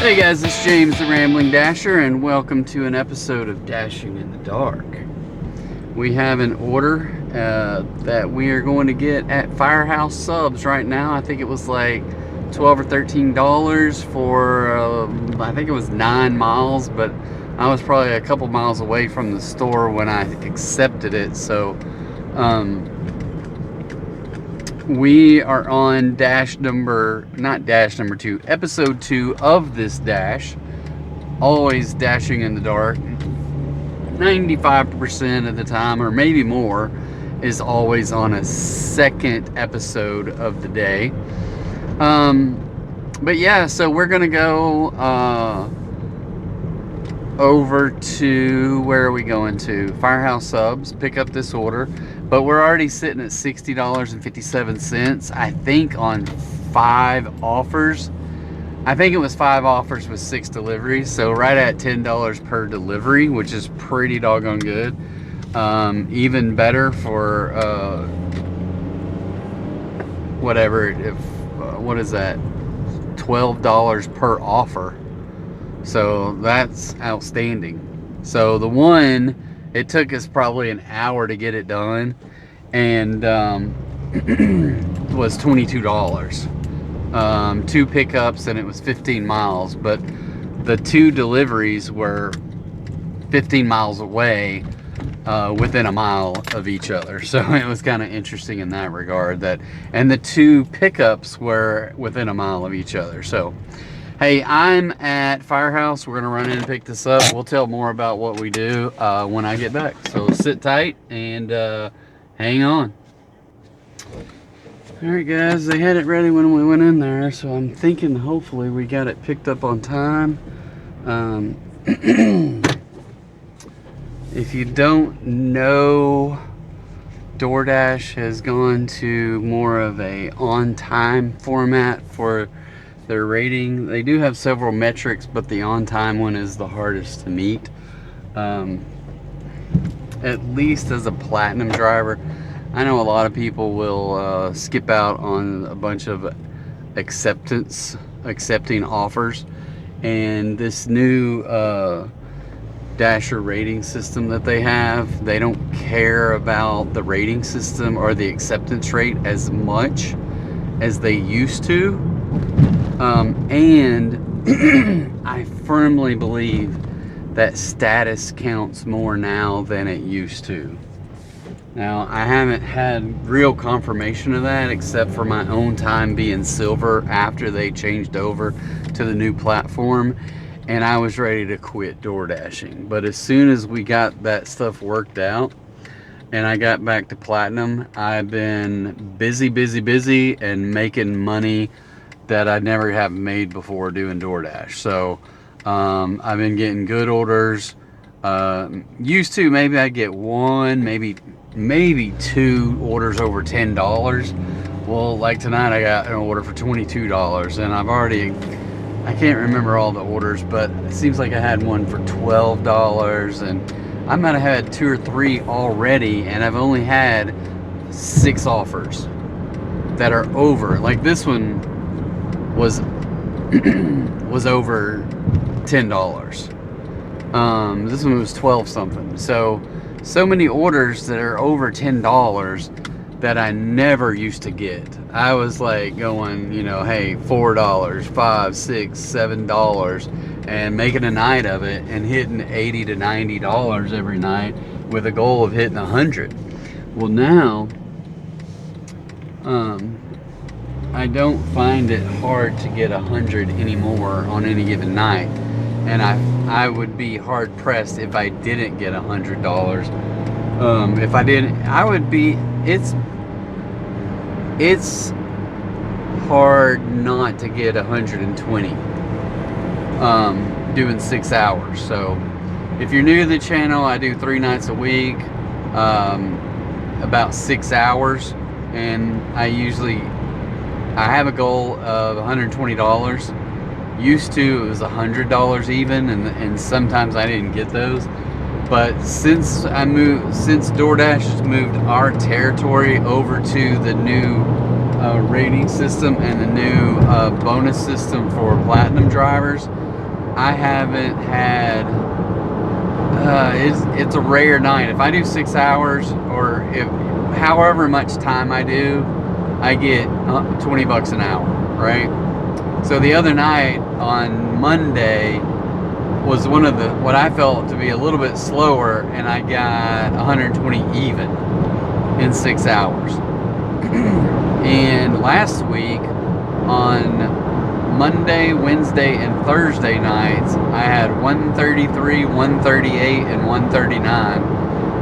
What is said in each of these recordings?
Hey guys, it's James the Rambling Dasher, and welcome to an episode of Dashing in the Dark. We have an order that we are going to get at Firehouse Subs right now. I think it was like $12 or $13 for, I think it was 9 miles, but I was probably a couple miles away from the store when I accepted it. So we are on episode 2 of this dash. Always dashing in the dark. 95% of the time, or maybe more, is always on a second episode of the day. But yeah, so we're gonna go over to, where are we going to? Firehouse Subs, pick up this order. But we're already sitting at $60.57, I think, on 5 offers. I think it was 5 offers with 6 deliveries, so right at $10 per delivery, which is pretty doggone good. Even better for whatever, what is that? $12 per offer. So that's outstanding. So the one, it took us probably an hour to get it done, and was $22. 2 pickups, and it was 15 miles, but the 2 deliveries were 15 miles away, within a mile of each other. So it was kind of interesting in that regard, and the 2 pickups were within a mile of each other. So hey, I'm at Firehouse. We're gonna run in and pick this up. We'll tell more about what we do when I get back. So sit tight and hang on. Alright guys, they had it ready when we went in there, so I'm thinking hopefully we got it picked up on time. If you don't know, DoorDash has gone to more of a on-time format for their rating. They do have several metrics, but the on-time one is the hardest to meet. At least as a platinum driver. I know a lot of people will skip out on a bunch of accepting offers, and this new Dasher rating system that they have, they don't care about the rating system or the acceptance rate as much as they used to. And I firmly believe that status counts more now than it used to. Now, I haven't had real confirmation of that, except for my own time being silver after they changed over to the new platform, and I was ready to quit door dashing. But as soon as we got that stuff worked out and I got back to platinum, I've been busy and making money that I never have made before doing DoorDash. So I've been getting good orders. Used to, maybe I get 1, maybe 2 orders over $10. Well, like tonight I got an order for $22, and I can't remember all the orders, but it seems like I had one for $12, and I might have had 2 or 3 already, and I've only had 6 offers that are over. Like this one was over $10. This one was 12 something. So many orders that are over $10 that I never used to get. I was like going, hey, $4, $5, $6, $7, and making a night of it and hitting $80 to $90 every night with a goal of hitting $100. Well, now I don't find it hard to get $100 anymore on any given night, and I would be hard pressed if I didn't get $100. If I didn't, I would be. It's hard not to get 120 doing 6 hours. So if you're new to the channel, I do 3 nights a week, about 6 hours, and I have a goal of $120. Used to, it was $100 even, and sometimes I didn't get those. But since DoorDash has moved our territory over to the new rating system and the new bonus system for platinum drivers, I haven't had, it's a rare night. If I do 6 hours, or if however much time I do, I get $20 an hour, right? So the other night on Monday was one of the, what I felt to be a little bit slower, and I got 120 even in 6 hours. And last week on Monday, Wednesday, and Thursday nights, I had 133, 138, and 139.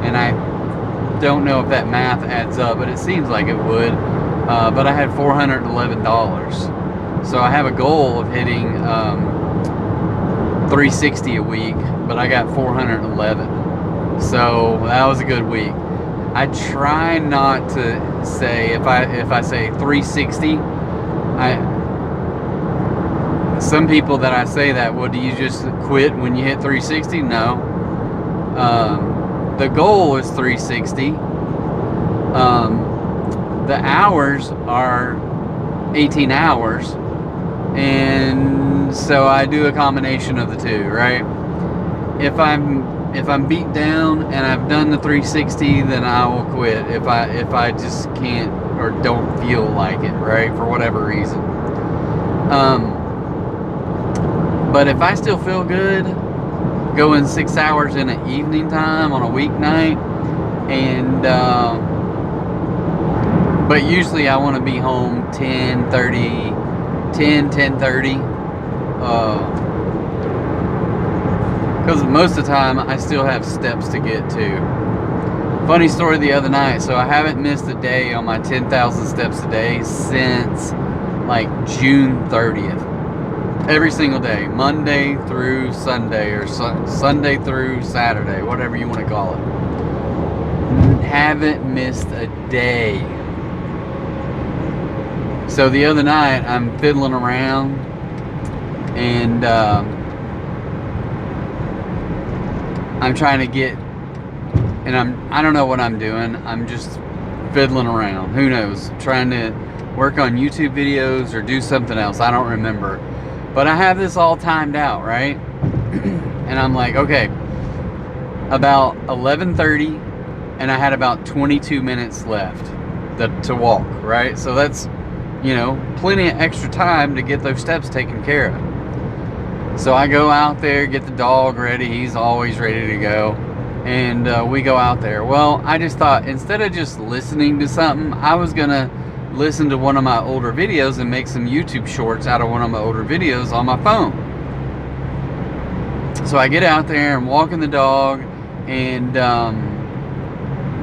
And I don't know if that math adds up, but it seems like it would. But I had $411. So I have a goal of hitting 360 a week, but I got 411. So that was a good week. I try not to say, if I say 360, some people that I say that, well, do you just quit when you hit 360? No. The goal is 360. The hours are 18 hours, and so I do a combination of the two, right? If I'm beat down and I've done the 360, then I will quit. If I just can't or don't feel like it, right, for whatever reason. But if I still feel good, going 6 hours in an evening time on a weeknight, and but usually I want to be home 10:30, because most of the time I still have steps to get to. Funny story the other night, so I haven't missed a day on my 10,000 steps a day since like June 30th. Every single day, Monday through Sunday, or Sunday through Saturday, whatever you want to call it. Haven't missed a day. So the other night, I'm fiddling around, and I'm trying to get, and I don't know what I'm doing. I'm just fiddling around. Who knows? Trying to work on YouTube videos or do something else. I don't remember. But I have this all timed out, right? And I'm like, okay, about 11:30, and I had about 22 minutes left to walk, right? So that's, plenty of extra time to get those steps taken care of. So I go out there, get the dog ready. He's always ready to go. And we go out there. Well, I just thought, instead of just listening to something, I was going to listen to one of my older videos and make some YouTube shorts out of one of my older videos on my phone. So I get out there and walking the dog, and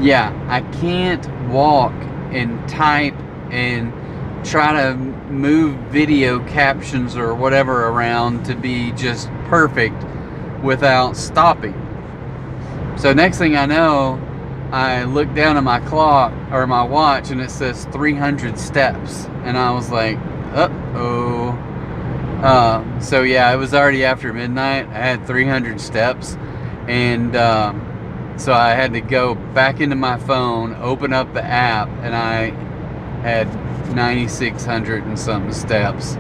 yeah, I can't walk and type and try to move video captions or whatever around to be just perfect without stopping. So next thing I know, I look down at my clock or my watch, and it says 300 steps, and I was like, uh-oh. So yeah, it was already after midnight. I had 300 steps, and so I had to go back into my phone, open up the app, and I had 9,600 and something steps.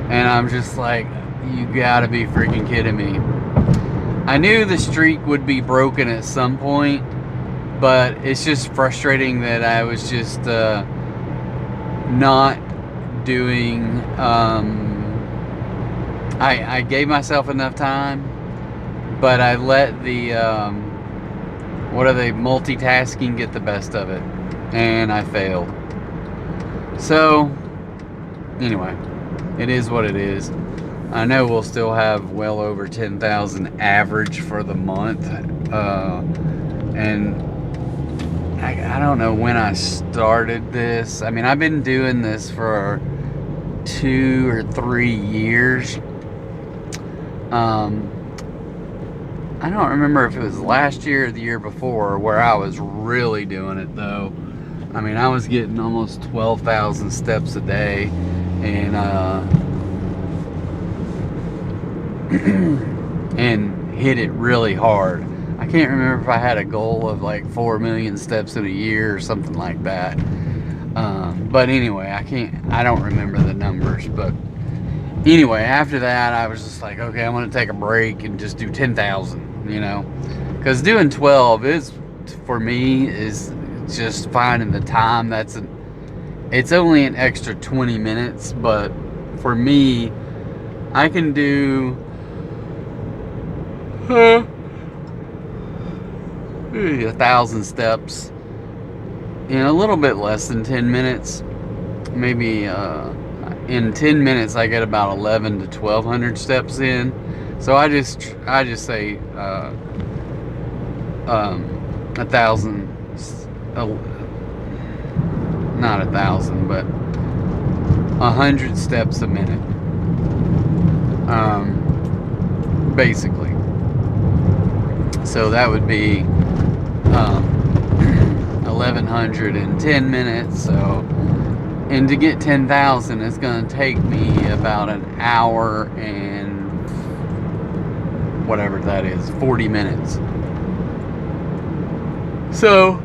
And I'm just like, you gotta be freaking kidding me. I knew the streak would be broken at some point, but it's just frustrating that I was just not doing, I gave myself enough time, but I let the, multitasking get the best of it, and I failed. So, anyway, it is what it is. I know we'll still have well over 10,000 average for the month, and I don't know when I started this. I mean, I've been doing this for 2 or 3 years. I don't remember if it was last year or the year before where I was really doing it, though. I mean, I was getting almost 12,000 steps a day, and and hit it really hard. I can't remember if I had a goal of like 4 million steps in a year or something like that. But anyway, I don't remember the numbers, but Anyway, after that, I was just like, okay, I'm going to take a break and just do 10,000, you know, because doing 12 is, for me, is just finding the time. It's only an extra 20 minutes, but for me, I can do 1,000 steps in a little bit less than 10 minutes. Maybe in 10 minutes I get about 11 to 1,200 steps in. So I just say 1,000, not 1,000, but 100 steps a minute, basically. So that would be 1,100 in 10 minutes. So, and to get 10,000, it's going to take me about an hour and whatever that is, 40 minutes. So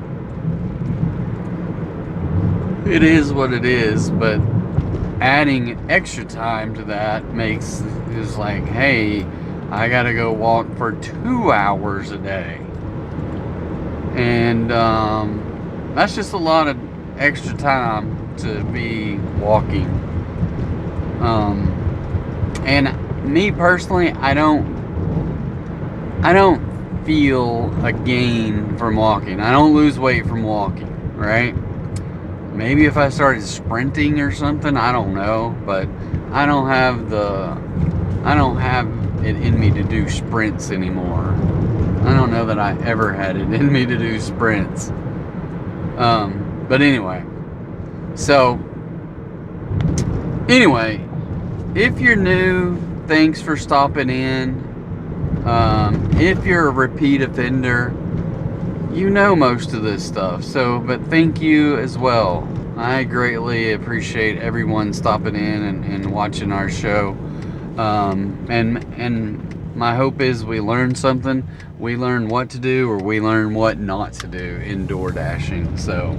it is what it is, but adding extra time to that is like, hey, I gotta go walk for 2 hours a day, and that's just a lot of extra time to be walking. And me personally, I don't feel a gain from walking. I don't lose weight from walking, right? Maybe if I started sprinting or something, I don't know, but I don't have it in me to do sprints anymore. I don't know that I ever had it in me to do sprints. But anyway, so anyway, if you're new, thanks for stopping in. If you're a repeat offender, you know most of this stuff, but thank you as well. I greatly appreciate everyone stopping in and watching our show. And my hope is we learn something. We learn what to do, or we learn what not to do in door dashing. So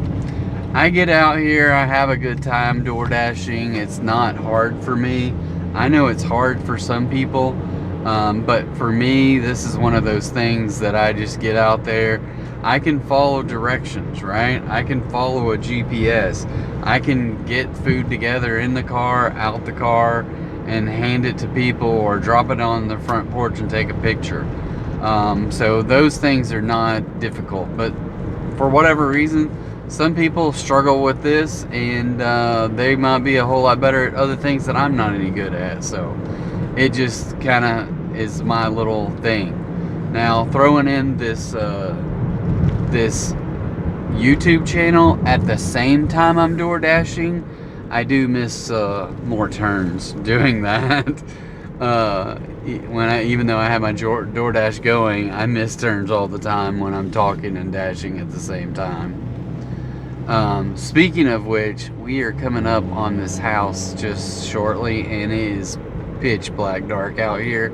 I get out here, I have a good time door dashing. It's not hard for me. I know it's hard for some people, but for me, this is one of those things that I just get out there. I can follow directions, right? I can follow a GPS. I can get food together in the car, out the car, and hand it to people, or drop it on the front porch and take a picture. So those things are not difficult, but for whatever reason, some people struggle with this, and they might be a whole lot better at other things that I'm not any good at. So it just kind of is my little thing. Now, throwing in this YouTube channel at the same time I'm door dashing, I do miss more turns doing that. Even though I have my DoorDash going, I miss turns all the time when I'm talking and dashing at the same time. Speaking of which, we are coming up on this house just shortly, and it is pitch black dark out here.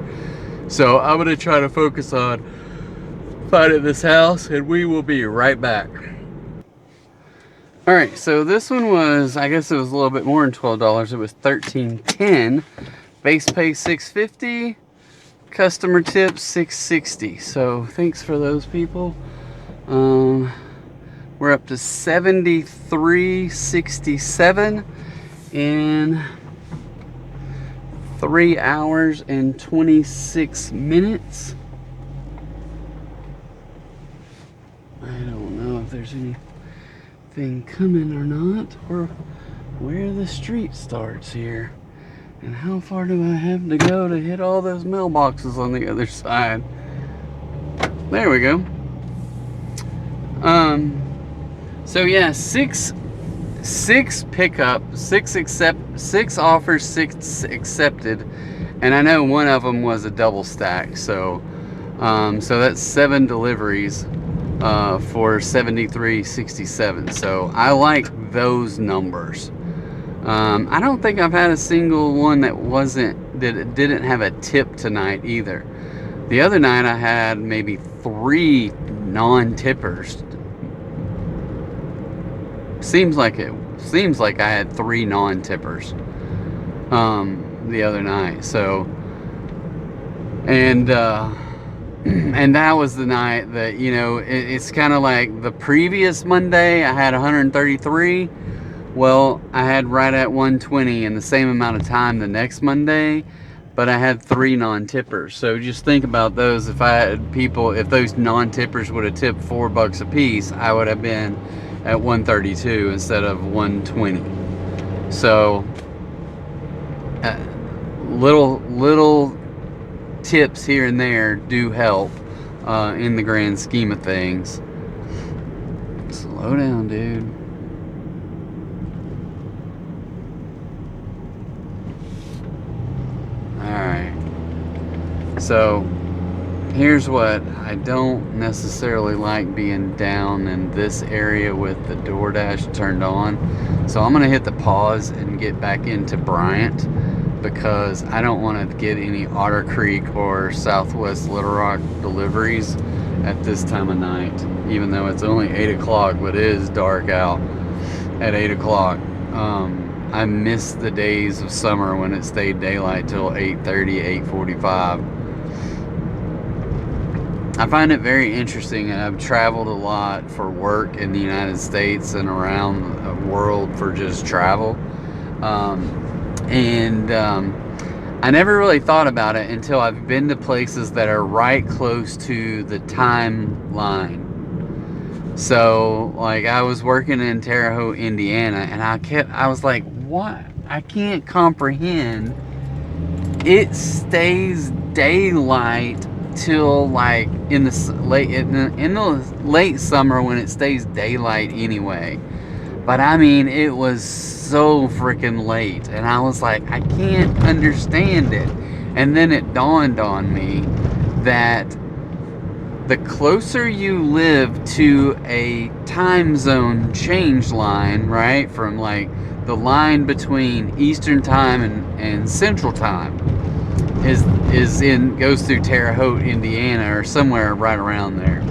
So I'm gonna try to focus on finding this house, and we will be right back. All right, so this one was, I guess it was a little bit more than $12. It was $13.10. Base pay $6.50. Customer tips $6.60. So thanks for those people. We're up to $73.67 in 3 hours and 26 minutes. I don't know if there's anything coming or not, or where the street starts here, and how far do I have to go to hit all those mailboxes on the other side. There we go. So yeah, six offers, 6 accepted, and I know one of them was a double stack. So that's 7 deliveries for $73.67. So I like those numbers. I don't think I've had a single one that didn't have a tip tonight either. The other night I had maybe 3 non-tippers. Seems like I had 3 non-tippers. the other night. So, and and that was the night that, you know, it's kind of like the previous Monday I had 133. Well, I had right at 120 in the same amount of time the next Monday, but I had 3 non-tippers. So just think about those. If I had people, if those non-tippers would have tipped $4 a piece, I would have been at 132 instead of 120. So little tips here and there do help in the grand scheme of things. Slow down, dude. Alright, so here's what I don't necessarily like being down in this area with the DoorDash turned on. So I'm gonna hit the pause and get back into Bryant, because I don't want to get any Otter Creek or Southwest Little Rock deliveries at this time of night, even though it's only 8 o'clock, but it is dark out at 8 o'clock. I miss the days of summer when it stayed daylight till 8:30, 8:45. I find it very interesting, and I've traveled a lot for work in the United States and around the world for just travel. I never really thought about it until I've been to places that are right close to the timeline. So, like, I was working in Terre Haute, Indiana, and I was like, what? I can't comprehend. It stays daylight till like in the late summer when it stays daylight anyway. But I mean, it was so freaking late, and I was like, I can't understand it. And then it dawned on me that the closer you live to a time zone change line, right, from like the line between Eastern time and Central time goes through Terre Haute, Indiana, or somewhere right around there.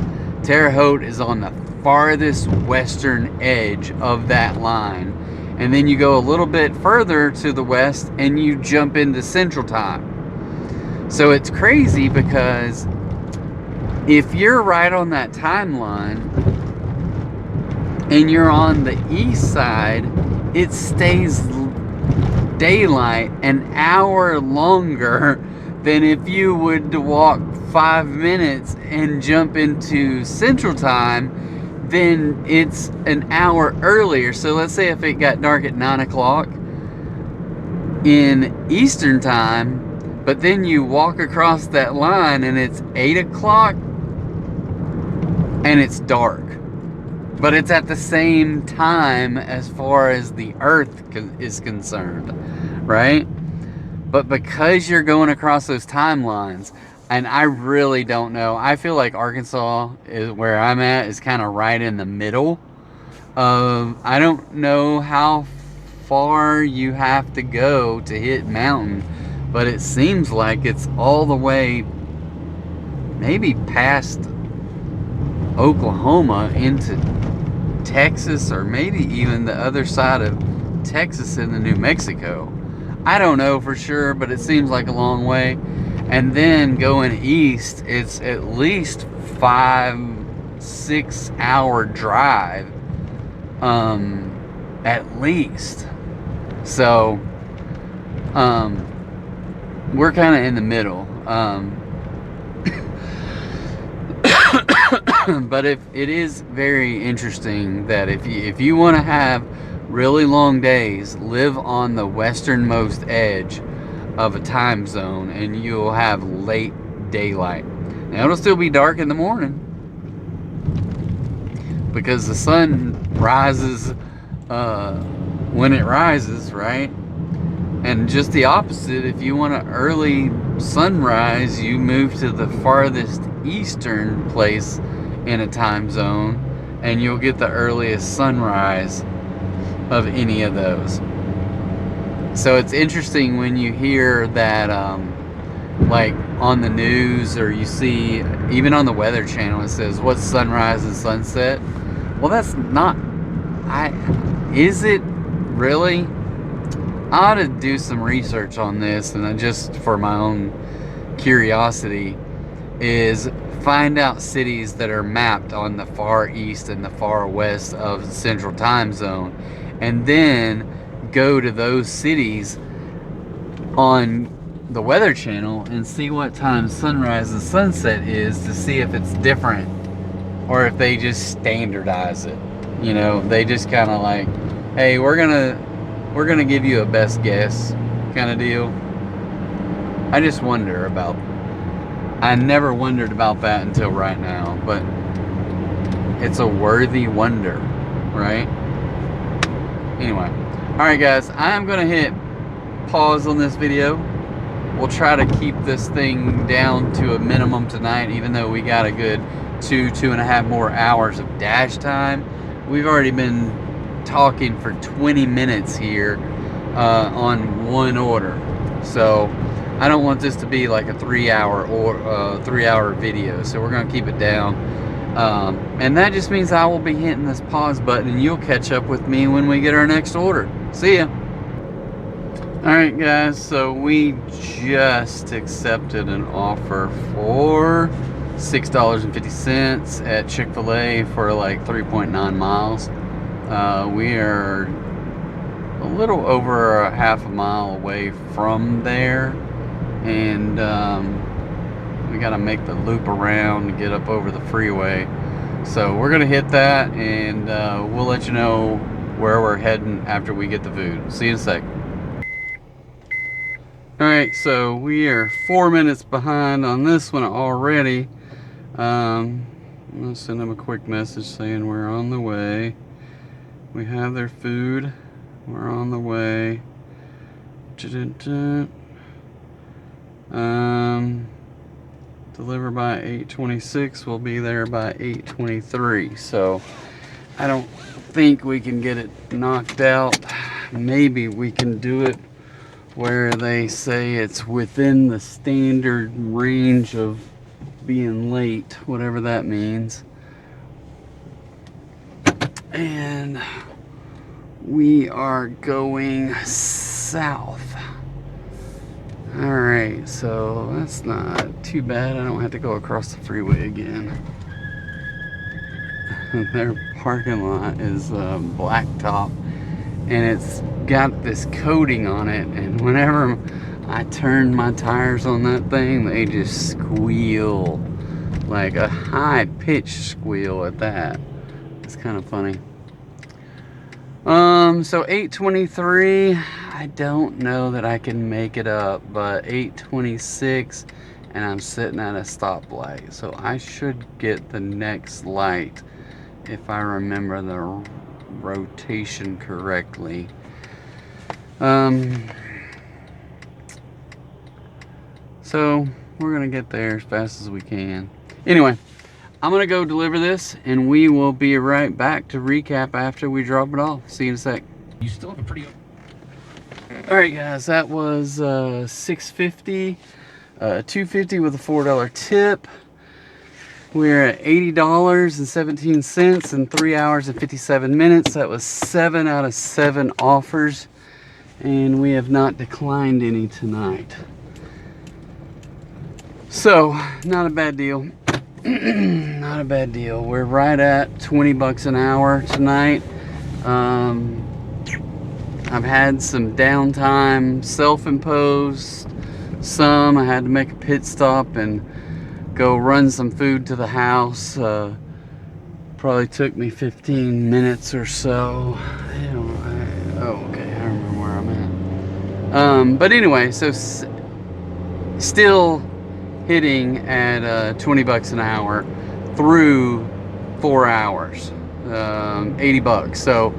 Terre Haute is on the farthest western edge of that line, and then you go a little bit further to the west and you jump into Central time. So it's crazy, because if you're right on that timeline and you're on the east side, it stays daylight an hour longer than if you would to walk 5 minutes and jump into Central time. Then it's an hour earlier. So let's say if it got dark at 9 o'clock in Eastern time, but then you walk across that line and it's 8 o'clock and it's dark, but it's at the same time as far as the earth is concerned, right? But because you're going across those timelines, and I really don't know, I feel like Arkansas is where I'm at, is kind of right in the middle of, I don't know how far you have to go to hit mountain, but it seems like it's all the way maybe past Oklahoma into Texas, or maybe even the other side of Texas into New Mexico. I don't know for sure, but it seems like a long way. And then going east, it's at least 5-6 hour drive, at least. So we're kind of in the middle. But it is very interesting that if you want to have really long days, live on the westernmost edge of a time zone, and you'll have late daylight. Now it'll still be dark in the morning because the sun rises when it rises, right? And just the opposite, if you want an early sunrise, you move to the farthest eastern place in a time zone, and you'll get the earliest sunrise of any of those. So it's interesting when you hear that, like on the news, or you see even on the Weather Channel, it says what's sunrise and sunset. Well, that's not, is it really? I ought to do some research on this, and just for my own curiosity, is find out cities that are mapped on the far east and the far west of the central time zone, and then go to those cities on the Weather Channel and see what time sunrise and sunset is, to see if it's different or if they just standardize it. You know, they just kind of like, hey, we're gonna give you a best guess kind of deal. I just wonder about, I never wondered about that until right now, but it's a worthy wonder, right? Anyway, all right guys, I am gonna hit pause on this video. We'll try to keep this thing down to a minimum tonight, even though we got a good 2.5 more hours of dash time. We've already been talking for 20 minutes here on one order, so I don't want this to be like a 3-hour video, so we're gonna keep it down, and that just means I will be hitting this pause button, and you'll catch up with me when we get our next order. See ya. Alright guys, so we just accepted an offer for $6.50 at Chick-fil-A for like 3.9 miles. We are a little over a half a mile away from there, and we got to make the loop around to get up over the freeway. So we're going to hit that, and we'll let you know where we're heading after we get the food. See you in a sec. Alright, so we are 4 minutes behind on this one already. I'm going to send them a quick message saying we're on the way. We have their food. We're on the way. Deliver by 8:26. We'll be there by 8:23. So I don't think we can get it knocked out. Maybe we can do it where they say it's within the standard range of being late, whatever that means. And we are going south. Alright, so that's not too bad. I don't have to go across the freeway again. Their parking lot is blacktop, and it's got this coating on it, and whenever I turn my tires on that thing, they just squeal, like a high-pitched squeal at that. It's kind of funny. So 8:23, I don't know that I can make it up, but 8:26, and I'm sitting at a stoplight, so I should get the next light if I remember the rotation correctly. So we're gonna get there as fast as we can. Anyway, I'm gonna go deliver this, and we will be right back to recap after we drop it off. See you in a sec. You still have a pretty... All right, guys, that was $6.50, $2.50 with a $4 tip. We're at $80.17 in 3 hours and 57 minutes. That was 7 out of 7 offers, and we have not declined any tonight. So, not a bad deal. Not a bad deal. We're right at 20 bucks an hour tonight. I've had some downtime, self-imposed. Some I had to make a pit stop and go run some food to the house. Probably took me 15 minutes or so. Oh, okay, I remember where I'm at. But anyway, so still hitting at 20 bucks an hour through 4 hours, 80 bucks. So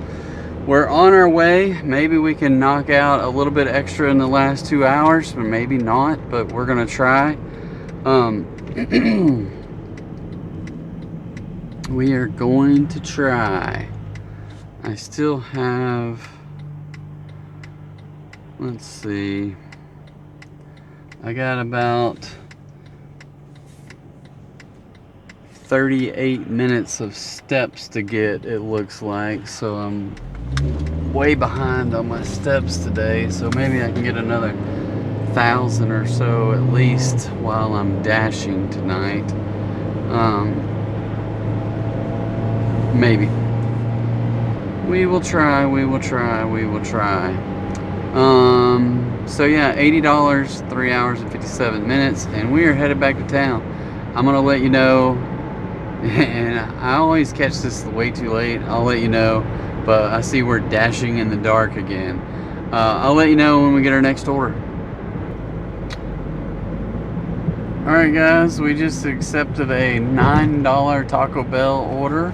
we're on our way. Maybe we can knock out a little bit extra in the last 2 hours, or maybe not, but we're gonna try. We are going to try. I still have, let's see, I got about 38 minutes of steps to get, it looks like, so I'm way behind on my steps today, so maybe I can get another 1,000 or so at least while I'm dashing tonight. Maybe. We will try. So yeah, $80, 3 hours and 57 minutes, and we are headed back to town. I'm gonna let you know, and I always catch this way too late. I'll let you know, but I see we're dashing in the dark again. I'll let you know when we get our next order. Alright guys, we just accepted a $9 Taco Bell order.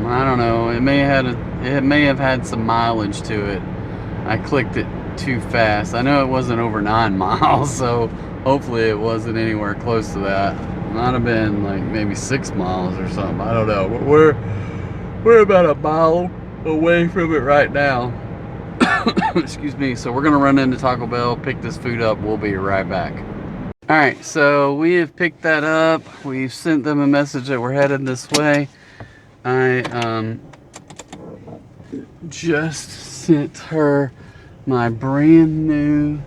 I don't know, it may have had some mileage to it. I clicked it too fast. I know it wasn't over 9 miles, so hopefully it wasn't anywhere close to that. Might have been like maybe 6 miles or something. I don't know. But we're about a mile away from it right now. Excuse me. So we're gonna run into Taco Bell, pick this food up. We'll be right back. All right. So we have picked that up. We've sent them a message that we're headed this way. I just sent her my brand new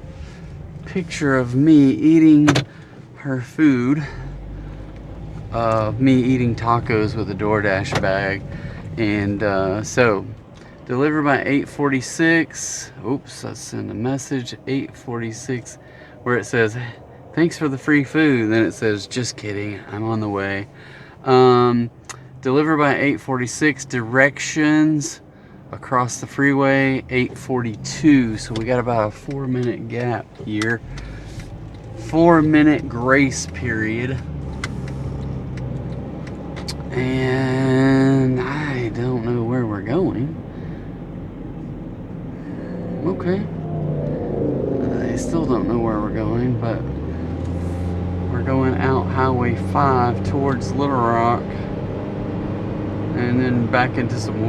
picture of me eating her food, of me eating tacos with a DoorDash bag. And so delivered by 8:46. Oops, I sent a message 8:46 where it says thanks for the free food. Then it says just kidding, I'm on the way. Delivered by 8:46. Directions across the freeway 8:42. So we got about a 4-minute gap here. 4-minute grace period. And I don't know where we're going. Okay. I still don't know where we're going, but we're going out Highway 5 towards Little Rock and then back into some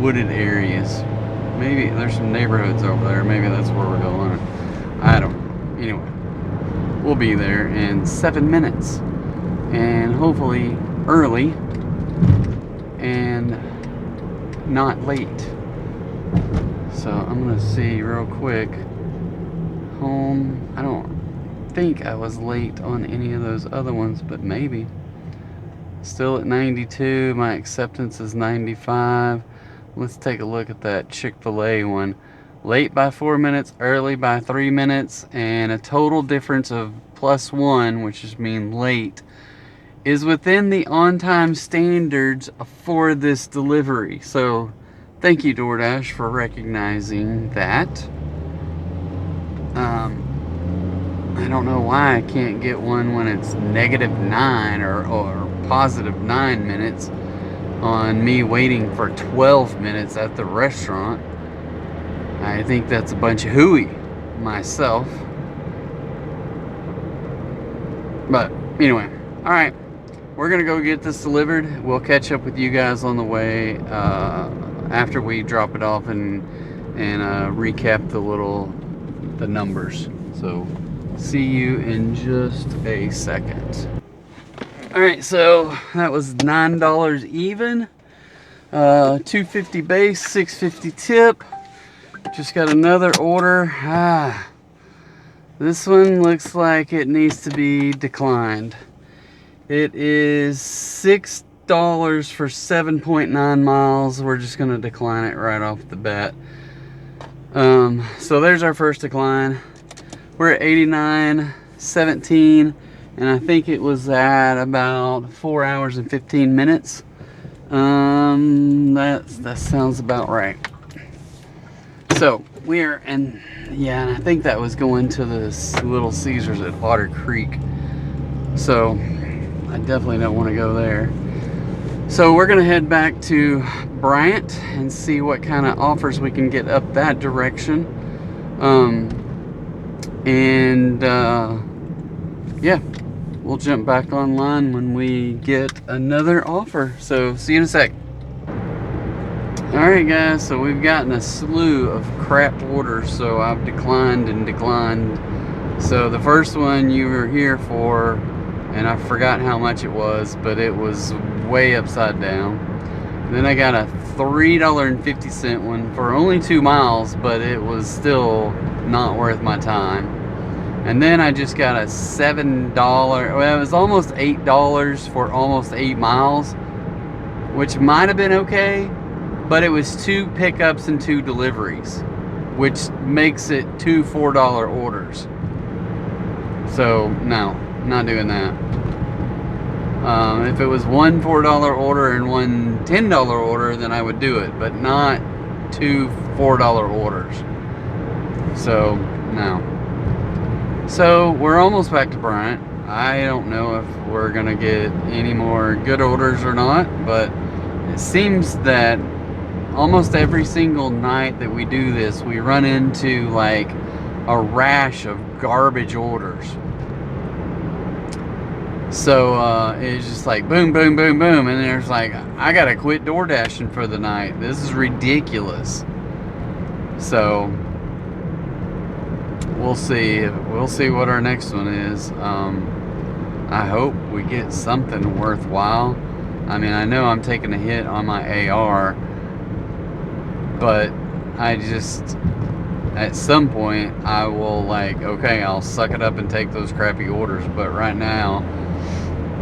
wooded areas. Maybe there's some neighborhoods over there. Maybe that's where we're going. I don't know. Anyway, we'll be there in 7 minutes, and hopefully early and not late. So I'm gonna see real quick. Home. I don't think I was late on any of those other ones, but maybe. Still at 92. My acceptance is 95. Let's take a look at that Chick-fil-A one. Late by 4 minutes, early by 3 minutes, and a total difference of +1, which just means late, is within the on-time standards for this delivery. So thank you, DoorDash, for recognizing that. I don't know why I can't get one when it's -9 or +9 minutes on me waiting for 12 minutes at the restaurant. I think that's a bunch of hooey myself. But anyway, all right, we're gonna go get this delivered. We'll catch up with you guys on the way after we drop it off and recap the numbers. So see you in just a second. All right, so that was $9 even, $2.50 base, $6.50 tip. Just got another order. This one looks like it needs to be declined. It is $6 for 7.9 miles. We're just gonna decline it right off the bat. So there's our first decline. We're at 89.17, and I think it was at about 4 hours and 15 minutes. That sounds about right. So we're and I think that was going to the Little Caesars at Otter Creek. So I definitely don't want to go there. So we're gonna head back to Bryant and see what kind of offers we can get up that direction. Yeah, we'll jump back online when we get another offer. So see you in a sec. Alright guys, so we've gotten a slew of crap orders, so I've declined and declined. So the first one you were here for, and I forgot how much it was, but it was way upside down. Then I got a $3.50 one for only 2 miles, but it was still not worth my time. And then I just got a $7, well, it was almost $8 for almost 8 miles, which might have been okay, but it was 2 pickups and 2 deliveries, which makes it 2 $4 orders. So no, not doing that. If it was 1 $4 order and 1 $10 order, then I would do it, but not 2 $4 orders. So no. So we're almost back to Bryant. I don't know if we're gonna get any more good orders or not, but it seems that almost every single night that we do this, we run into like a rash of garbage orders. So it's just like boom, boom, boom, boom, and there's like, I gotta quit DoorDashing for the night. This is ridiculous. So we'll see. We'll see what our next one is. I hope we get something worthwhile. I mean, I know I'm taking a hit on my AR, but I just, at some point, I will like, okay, I'll suck it up and take those crappy orders. But right now,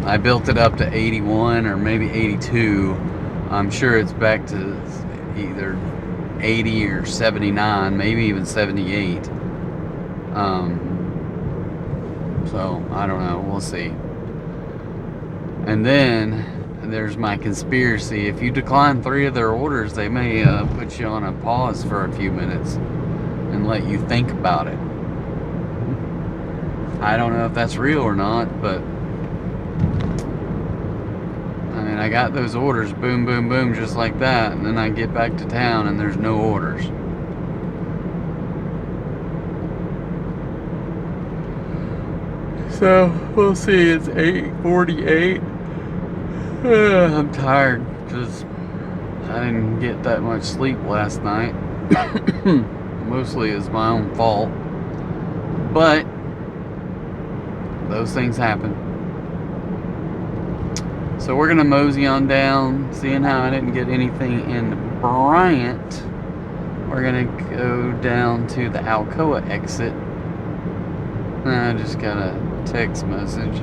I built it up to 81 or maybe 82. I'm sure it's back to either 80 or 79, maybe even 78. So I don't know, we'll see. And then there's my conspiracy. If you decline 3 of their orders, they may put you on a pause for a few minutes and let you think about it. I don't know if that's real or not, but I mean, I got those orders, boom, boom, boom, just like that, and then I get back to town and there's no orders. So we'll see. It's 8:48. I'm tired because I didn't get that much sleep last night. Mostly it's my own fault, but those things happen. So we're gonna mosey on down, seeing how I didn't get anything in Bryant. We're gonna go down to the Alcoa exit. I just got a text message.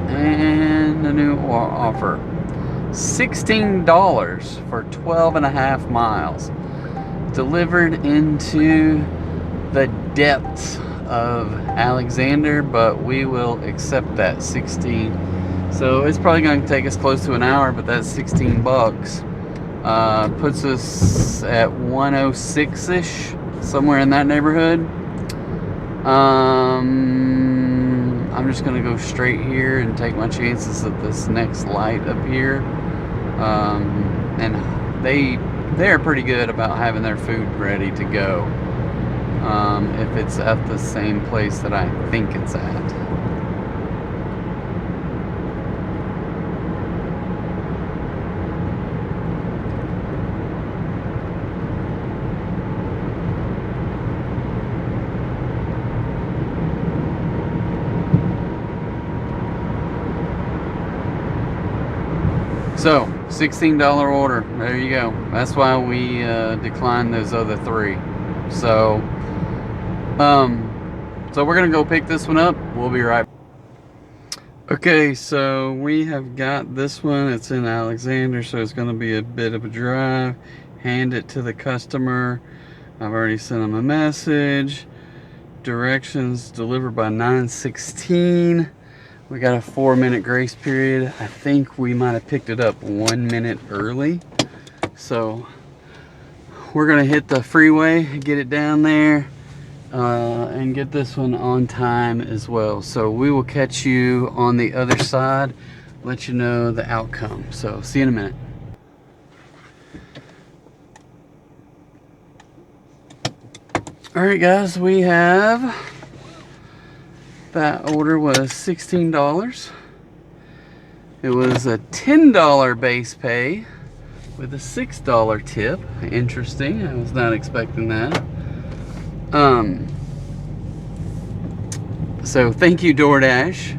And a new offer. $16 for 12.5 miles. Delivered into the depths of Alexander, but we will accept that 16. So it's probably going to take us close to an hour, but that's 16 bucks. Puts us at 106-ish, somewhere in that neighborhood. I'm just going to go straight here and take my chances at this next light up here. And they're pretty good about having their food ready to go. If it's at the same place that I think it's at. So, $16 order. There you go. That's why we declined those other 3. So we're gonna go pick this one up. We'll be right back. Okay, so we have got this one. It's in Alexander, so it's gonna be a bit of a drive. Hand it to the customer. I've already sent them a message. Directions delivered by 9:16. We got a 4-minute grace period. I think we might have picked it up 1 minute early. So we're gonna hit the freeway, get it down there, and get this one on time as well. So we will catch you on the other side, let you know the outcome. So see you in a minute. All right, guys, we have, that order was $16. It was a $10 base pay with a $6 tip. Interesting. I was not expecting that. So thank you, DoorDash.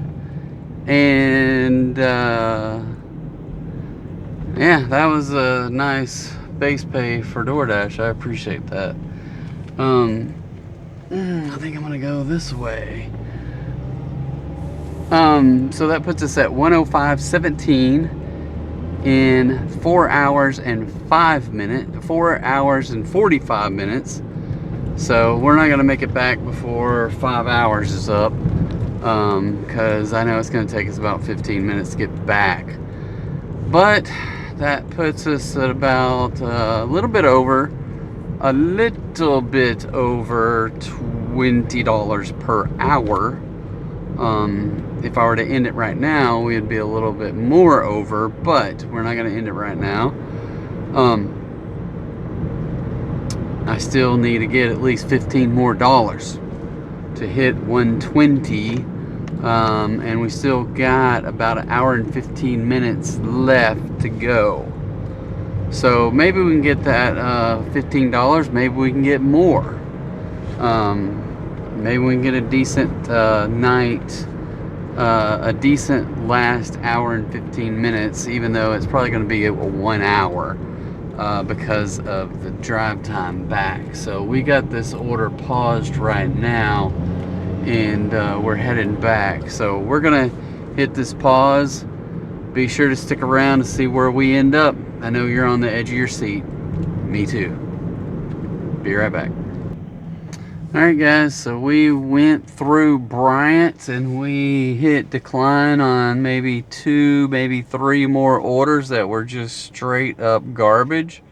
And yeah, that was a nice base pay for DoorDash. I appreciate that. I think I'm gonna go this way. So that puts us at 105.17 in 4 hours and 4 hours and 45 minutes. So we're not gonna make it back before 5 hours is up, because I know it's gonna take us about 15 minutes to get back. But that puts us at about a little bit over $20 per hour. If I were to end it right now, we'd be a little bit more over, but we're not going to end it right now. I still need to get at least $15 more to hit 120, and we still got about an hour and 15 minutes left to go. So maybe we can get that $15. Maybe we can get more. Maybe we can get a decent night, a decent last hour and 15 minutes, even though it's probably going to be a 1 hour because of the drive time back. So we got this order paused right now, and we're heading back. So we're going to hit this pause. Be sure to stick around to see where we end up. I know you're on the edge of your seat. Me too. Be right back. Alright guys, so we went through Bryant and we hit decline on maybe 2, maybe 3 more orders that were just straight up garbage.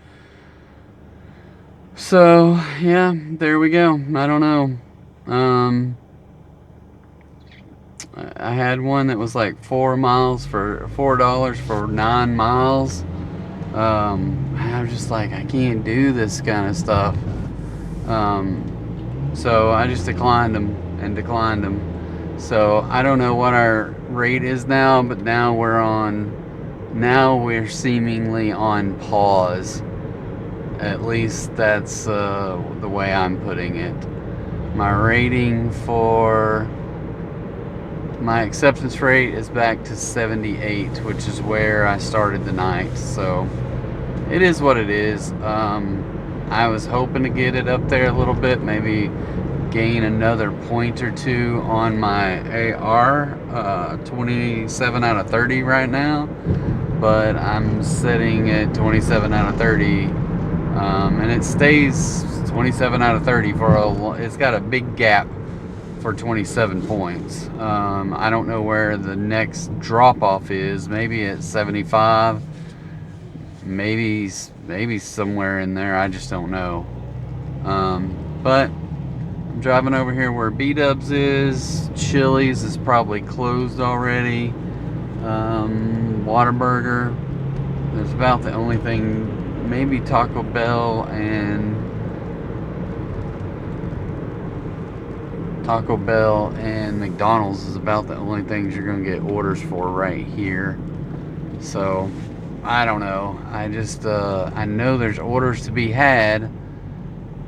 So yeah, there we go. I don't know. I had one that was like 4 miles for $4 for 9 miles. I was just like, I can't do this kind of stuff. So I just declined them and declined them. So I don't know what our rate is now, but now we're seemingly on pause. At least that's the way I'm putting it. My rating for my acceptance rate is back to 78, which is where I started the night. So it is what it is. I was hoping to get it up there a little bit, maybe gain another point or 2 on my AR. 27 out of 30 right now, but I'm sitting at 27 out of 30, and it stays 27 out of 30 for it's got a big gap for 27 points. I don't know where the next drop off is. Maybe at 75, maybe somewhere in there. I just don't know. But I'm driving over here where B-Dubs is. Chili's is probably closed already. Whataburger, there's about the only thing. Maybe Taco Bell and McDonald's is about the only things you're gonna get orders for right here. So I don't know. I just I know there's orders to be had.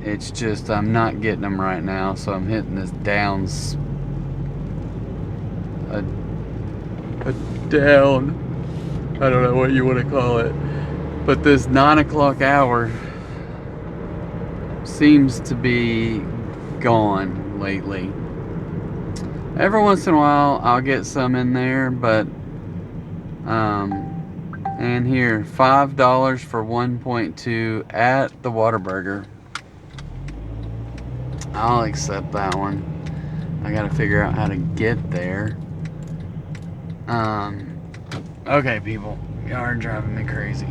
It's just I'm not getting them right now, so I'm hitting this downs. I don't know what you want to call it, but this 9 o'clock hour seems to be gone lately. Every once in a while I'll get some in there, but and here $5 for 1.2 at the Whataburger. I'll accept that one. I gotta figure out how to get there. Okay, people, y'all are driving me crazy.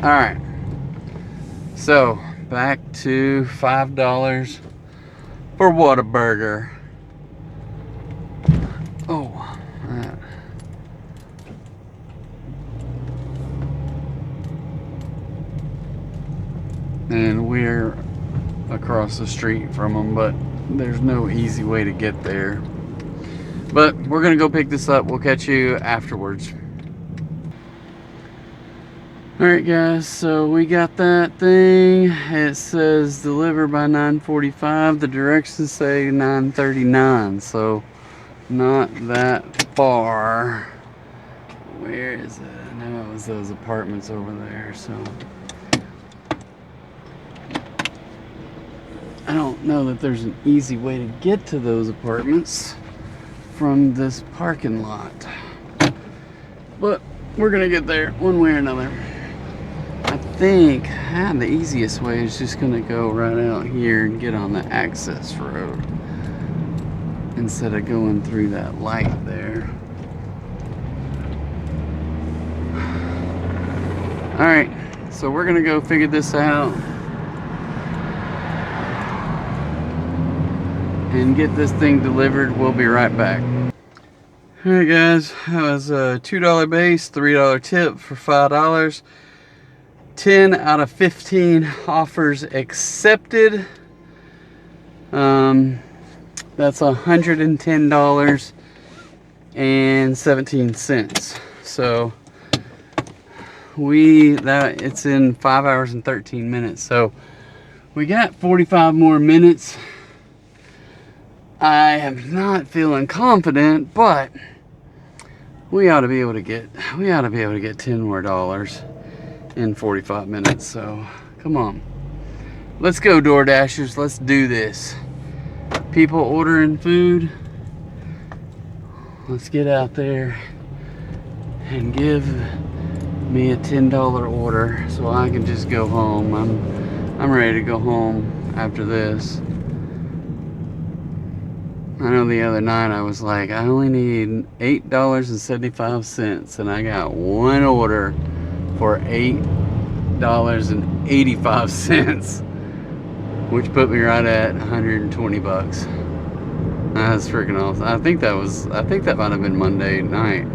Alright, so back to $5 for Whataburger. Oh, and we're across the street from them, but there's no easy way to get there. But we're gonna go pick this up. We'll catch you afterwards. Alright guys, so we got that thing. It says deliver by 9:45. The directions say 9:39, so not that far. Where is it? I know it was those apartments over there, so I don't know that there's an easy way to get to those apartments from this parking lot. But we're gonna get there one way or another. I think the easiest way is just gonna go right out here and get on the access road instead of going through that light there. Alright, so we're gonna go figure this out and get this thing delivered. We'll be right back. Alright guys, that was a $2 base, $3 tip for $5. 10 out of 15 offers accepted. That's $110.17. So it's in 5 hours and 13 minutes. So we got 45 more minutes. I am not feeling confident, but we ought to be able to get 10 more dollars in 45 minutes. So come on, let's go, DoorDashers, let's do this. People ordering food, let's get out there and give me a $10 order so I can just go home. I'm ready to go home after this. I know the other night I was like, I only need $8.75, and I got one order for $8.85, which put me right at 120 bucks. That's freaking awesome. I think that might have been Monday night.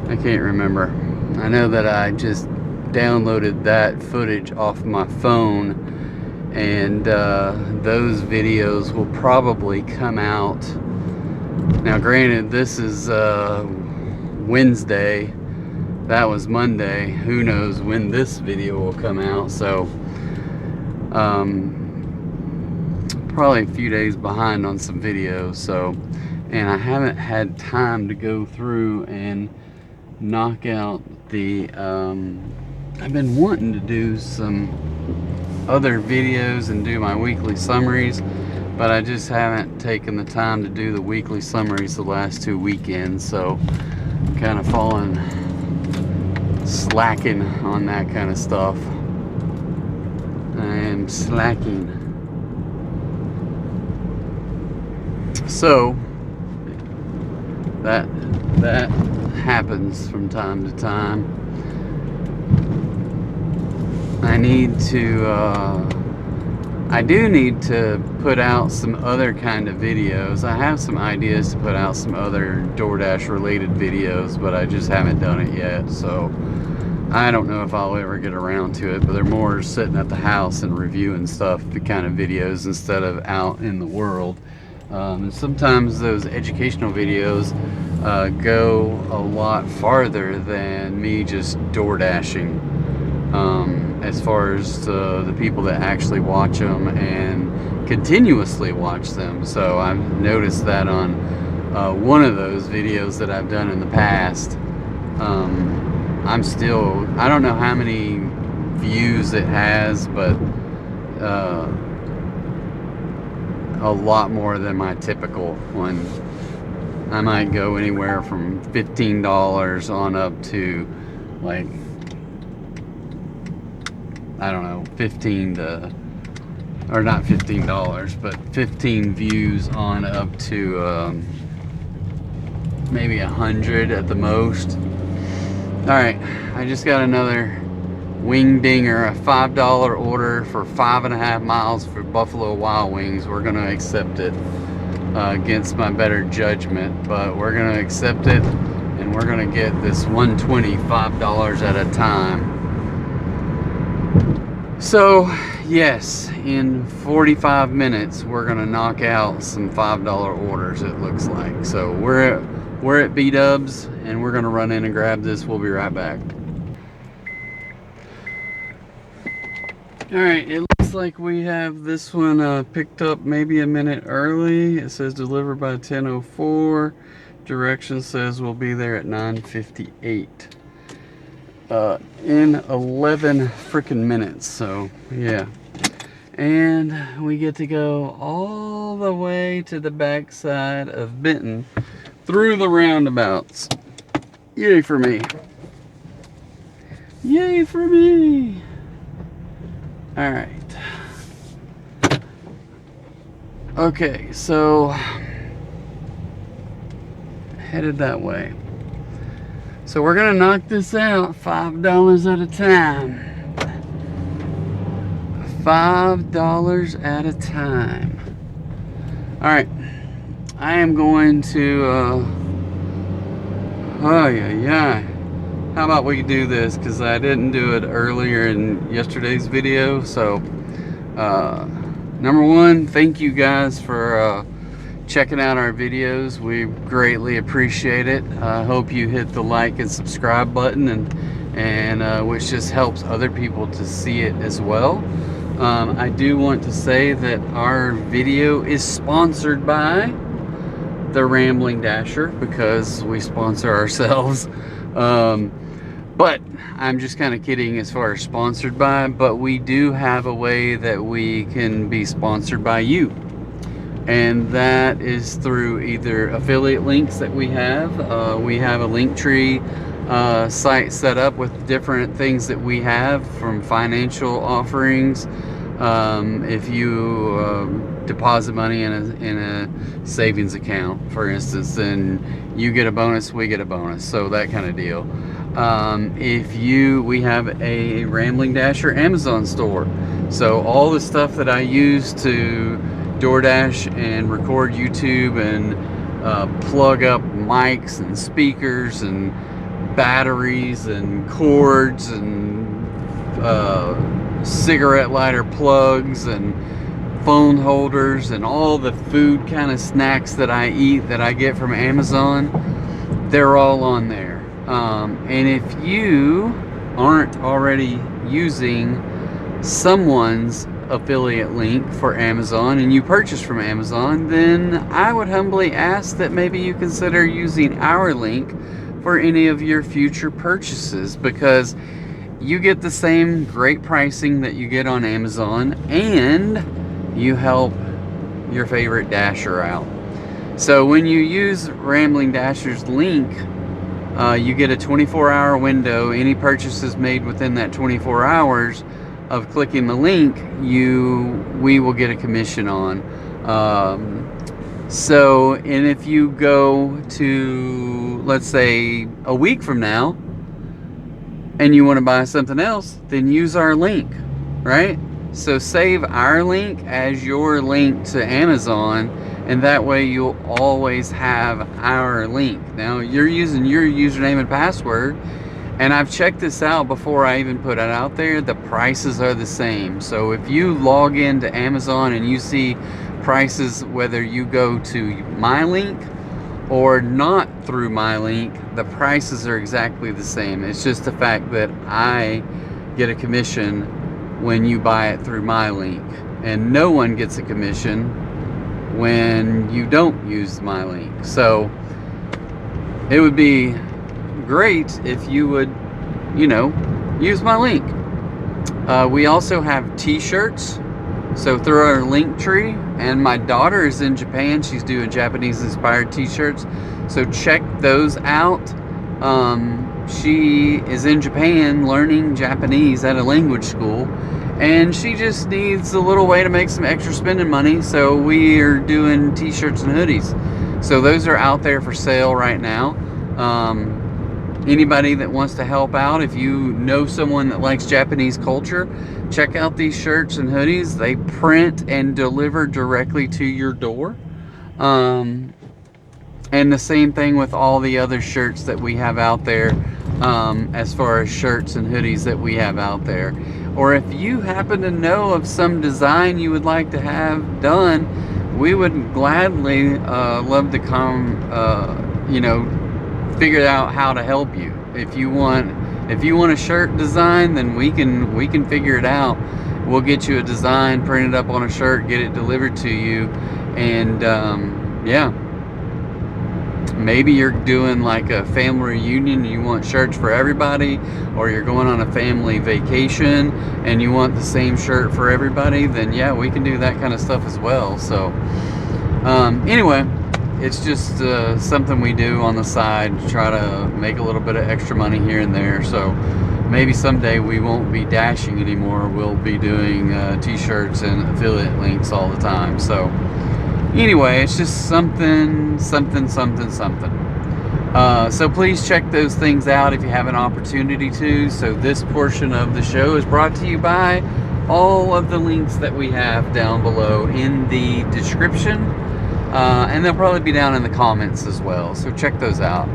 I can't remember. I know that I just downloaded that footage off my phone, and those videos will probably come out. Now granted, this is Wednesday. That was Monday. Who knows when this video will come out. So probably a few days behind on some videos. So, and I haven't had time to go through and knock out the I've been wanting to do some other videos and do my weekly summaries, but I just haven't taken the time to do the weekly summaries the last 2 weekends. So kind of slacking on that kind of stuff. I am slacking. So that happens from time to time. I do need to put out some other kind of videos. I have some ideas to put out some other DoorDash related videos, but I just haven't done it yet. So I don't know if I'll ever get around to it, but they're more sitting at the house and reviewing stuff, the kind of videos, instead of out in the world. And sometimes those educational videos go a lot farther than me just DoorDashing, as far as the people that actually watch them and continuously watch them. So I've noticed that on one of those videos that I've done in the past. I don't know how many views it has, but a lot more than my typical one. I might go anywhere from $15 on up to, like, I don't know, 15 to, or not $15, but 15 views on up to maybe 100 at the most. Alright, I just got another wing dinger, a $5 order for 5.5 miles for Buffalo Wild Wings. We're going to accept it against my better judgment, but we're going to accept it, and we're going to get this $125 at a time. So yes, in 45 minutes we're gonna knock out some $5 orders, it looks like. So we're at B-Dubs and we're gonna run in and grab this. We'll be right back. All right, it looks like we have this one picked up maybe a minute early. It says delivered by 10:04. Direction says we'll be there at 9:58. In 11 freaking minutes. So yeah, and we get to go all the way to the backside of Benton through the roundabouts. Yay for me! Yay for me! All right. Okay, so headed that way. So we're gonna knock this out $5 at a time. $5 at a time. All right, I am going to. Oh yeah. How about we do this, because I didn't do it earlier in yesterday's video. So number one, thank you guys for checking out our videos. We greatly appreciate it. I hope you hit the like and subscribe button, and which just helps other people to see it as well. I do want to say that our video is sponsored by the Rambling Dasher, because we sponsor ourselves. But I'm just kind of kidding as far as sponsored by, but we do have a way that we can be sponsored by you. And that is through either affiliate links that we have. We have a Linktree site set up with different things that we have, from financial offerings. If you deposit money in a savings account, for instance, then you get a bonus, we get a bonus. So that kind of deal. We have a Rambling Dasher Amazon store. So all the stuff that I use to DoorDash and record YouTube and plug up mics and speakers and batteries and cords and cigarette lighter plugs and phone holders and all the food kind of snacks that I eat that I get from Amazon, they're all on there. And if you aren't already using someone's affiliate link for Amazon and you purchase from Amazon, then I would humbly ask that maybe you consider using our link for any of your future purchases, because you get the same great pricing that you get on Amazon, and you help your favorite Dasher out. So when you use Rambling Dasher's link, you get a 24-hour window. Any purchases made within that 24 hours of clicking the link, we will get a commission on. And if you go to, let's say, a week from now and you want to buy something else, then use our link, right? So save our link as your link to Amazon, and that way you'll always have our link. Now you're using your username and password, and I've checked this out before I even put it out there. The prices are the same. So if you log into Amazon and you see prices, whether you go to my link or not through my link, the prices are exactly the same. It's just the fact that I get a commission when you buy it through my link, and no one gets a commission when you don't use my link. So it would be great if you would, use my link. We also have t-shirts, so through our Linktree, and my daughter is in Japan. She's doing Japanese inspired t-shirts, so check those out. She is in Japan learning Japanese at a language school, and she just needs a little way to make some extra spending money, so we are doing t-shirts and hoodies. So those are out there for sale right now. Anybody that wants to help out, if you know someone that likes Japanese culture, check out these shirts and hoodies. They print and deliver directly to your door. And the same thing with all the other shirts that we have out there, as far as shirts and hoodies that we have out there. or if you happen to know of some design you would like to have done, we would gladly love to come, figure out how to help you. If you want a shirt design, then we can figure it out. We'll get you a design, print it up on a shirt, get it delivered to you, and yeah. Maybe you're doing like a family reunion, you want shirts for everybody, or you're going on a family vacation and you want the same shirt for everybody, then yeah, we can do that kind of stuff as well. So anyway, it's just something we do on the side to try to make a little bit of extra money here and there. So maybe someday we won't be dashing anymore. We'll be doing t-shirts and affiliate links all the time. So anyway, it's just something. So please check those things out if you have an opportunity to. So this portion of the show is brought to you by all of the links that we have down below in the description. And they'll probably be down in the comments as well. So check those out.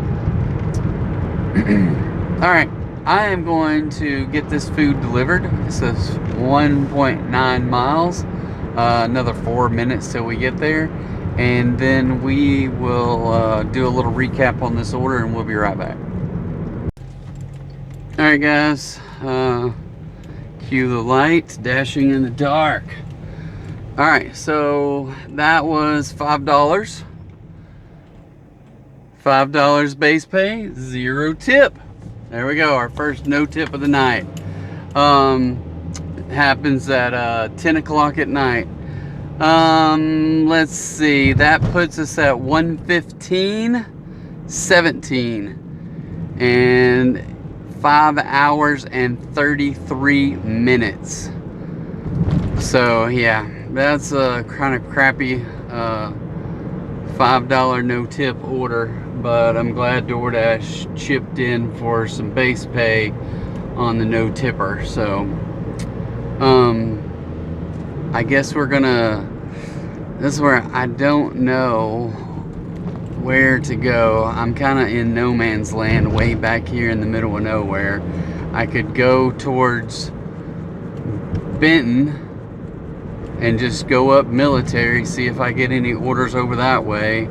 Alright, I am going to get this food delivered. It says 1.9 miles. Another 4 minutes till we get there, and then we will do a little recap on this order, and we'll be right back. Alright guys, cue the light, dashing in the dark. Alright, so that was $5. $5 base pay, 0 tip. There we go, our first no tip of the night. Happens at 10 o'clock at night. Let's see, that puts us at 1:15:17 and 5 hours and 33 minutes. So yeah, that's a kind of crappy $5 no tip order, but I'm glad DoorDash chipped in for some base pay on the no tipper. So I guess we're gonna, this is where I don't know where to go. I'm kind of in no man's land way back here in the middle of nowhere. I could go towards Benton and just go up Military, see if I get any orders over that way.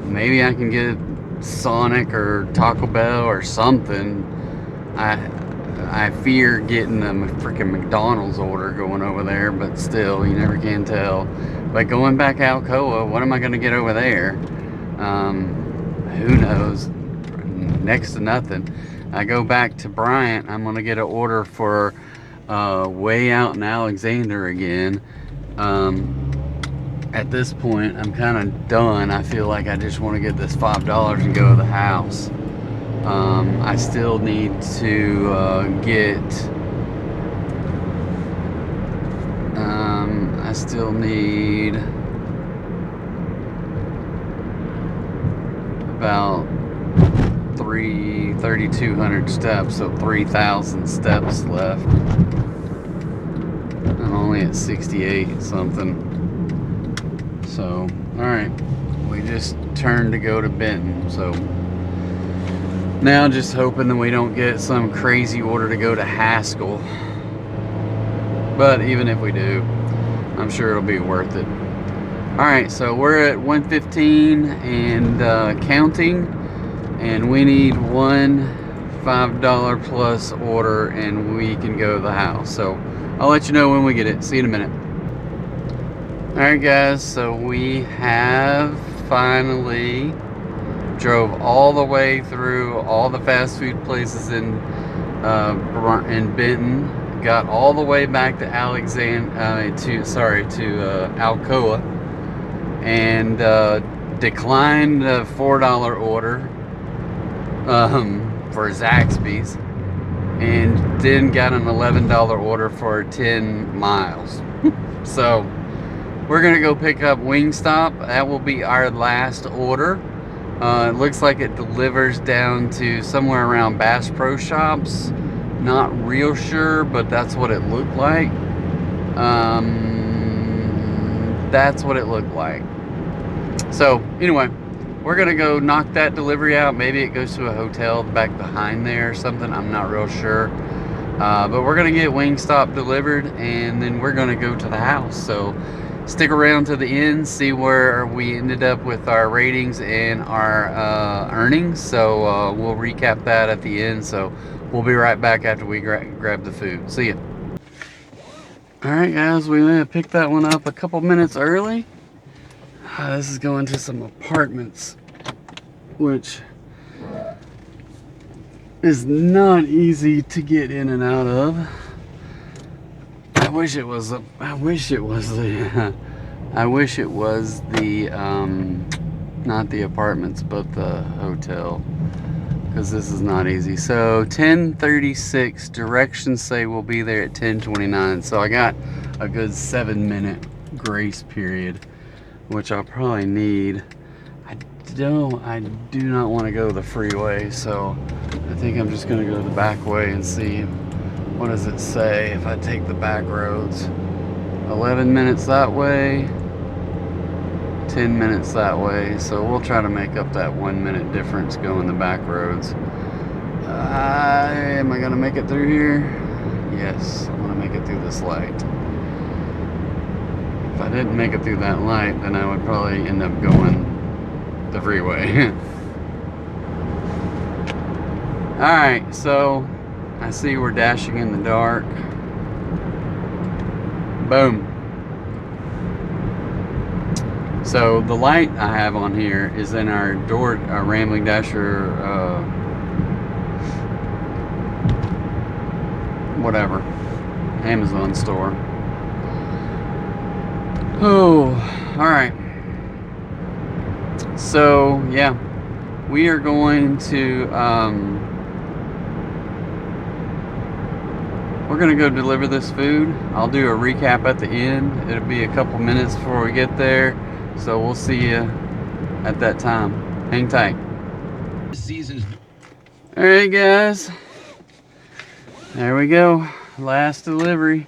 Maybe I can get Sonic or Taco Bell or something. I fear getting a freaking McDonald's order going over there, but still, you never can tell. But going back Alcoa, what am I going to get over there? Who knows? Next to nothing. I go back to Bryant, I'm going to get an order for way out in Alexander again. At this point, I'm kind of done. I feel like I just want to get this $5 and go to the house. I still need to I still need about 3,200 steps, so 3,000 steps left. I'm only at 68 something. So, alright, we just turned to go to Benton, so now just hoping that we don't get some crazy order to go to Haskell. But even if we do, I'm sure it'll be worth it. Alright, so we're at 1:15 and counting, and we need one $5 plus order and we can go to the house. So I'll let you know when we get it. See you in a minute. Alright guys, so we have finally drove all the way through all the fast food places in Benton, got all the way back to Alcoa, and declined a $4 order for Zaxby's, and then got an $11 order for 10 miles. So we're gonna go pick up WingStop. That will be our last order. It looks like it delivers down to somewhere around Bass Pro Shops. Not real sure, but that's what it looked like. That's what it looked like. So anyway, we're gonna go knock that delivery out. Maybe it goes to a hotel back behind there or something. I'm not real sure. But we're gonna get WingStop delivered, and then we're gonna go to the house. So stick around to the end, see where we ended up with our ratings and our earnings. So we'll recap that at the end. So we'll be right back after we grab the food. See ya. All right, guys, we picked that one up a couple minutes early. This is going to some apartments, which is not easy to get in and out of. I wish it was the not the apartments, but the hotel, because this is not easy. So 10:36, directions say we'll be there at 10:29. So I got a good 7-minute grace period, which I'll probably need. I do not want to go the freeway, so I think I'm just gonna go the back way and see what does it say if I take the back roads. 11 minutes that way, 10 minutes that way. So we'll try to make up that 1 minute difference going the back roads. Am I gonna make it through here? Yes, I'm gonna make it through this light. If I didn't make it through that light, then I would probably end up going the freeway. Alright, so I see we're dashing in the dark. Boom. So the light I have on here is in our Rambling Dasher whatever, Amazon store. Oh, alright. So yeah, we are going to we're gonna go deliver this food. I'll do a recap at the end. It'll be a couple minutes before we get there, so we'll see you at that time. Hang tight. All right, guys, there we go. Last delivery,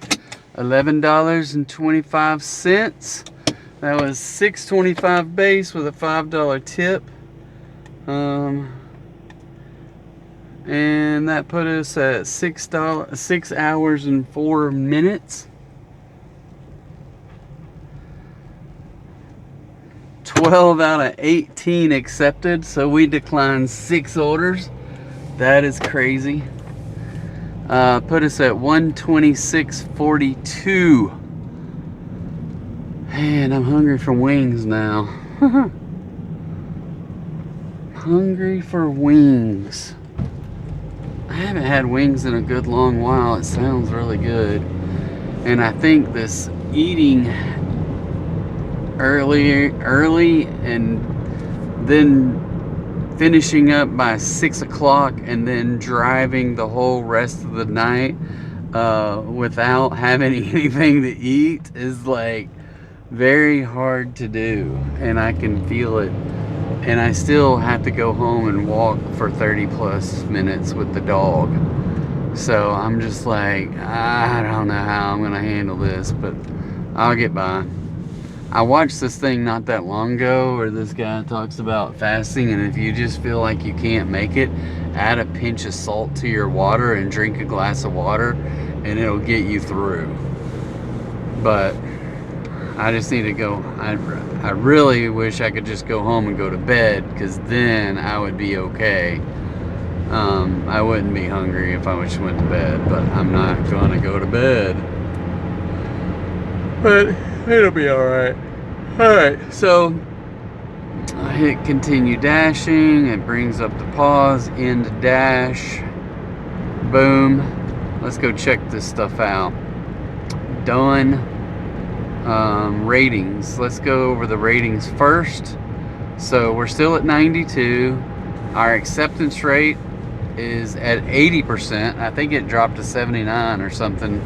$11.25. That was $6.25 base with a $5 tip. And that put us at $6 hours and 4 minutes. 12 out of 18 accepted, so we declined 6 orders. That is crazy. Put us at 126.42. Man, I'm hungry for wings now. Hungry for wings. I haven't had wings in a good long while. It sounds really good. And I think this eating early and then finishing up by 6 o'clock and then driving the whole rest of the night without having anything to eat is like very hard to do, and I can feel it. And I still have to go home and walk for 30 plus minutes with the dog. So I'm just like, I don't know how I'm gonna handle this, but I'll get by. I watched this thing not that long ago where this guy talks about fasting, and if you just feel like you can't make it, add a pinch of salt to your water and drink a glass of water, and it'll get you through. But I just need to go. I really wish I could just go home and go to bed, because then I would be okay. I wouldn't be hungry if I just went to bed, but I'm not going to go to bed. But it'll be alright. Alright, so I hit continue dashing. It brings up the pause, end dash. Boom. Let's go check this stuff out. Done. Ratings. Let's go over the ratings first. So we're still at 92. Our acceptance rate is at 80%. I think it dropped to 79 or something.